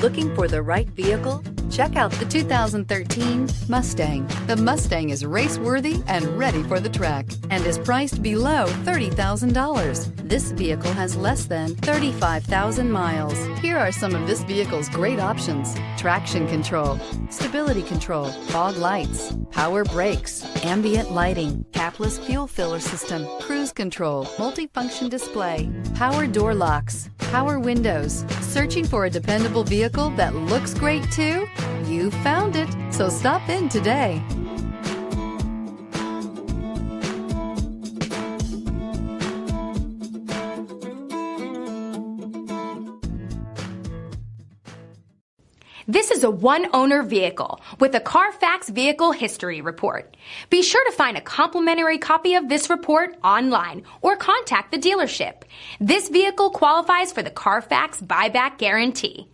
Looking for the right vehicle? Check out the 2013 Mustang. The Mustang is race-worthy and ready for the track and is priced below $30,000. This vehicle has less than 35,000 miles. Here are some of this vehicle's great options: traction control, stability control, fog lights, power brakes, ambient lighting, capless fuel filler system, cruise control, multifunction display, power door locks, power windows. Searching for a dependable vehicle that looks great too? You found it, so stop in today. This is a one-owner vehicle with a Carfax Vehicle History Report. Be sure to find a complimentary copy of this report online or contact the dealership. This vehicle qualifies for the Carfax Buyback Guarantee.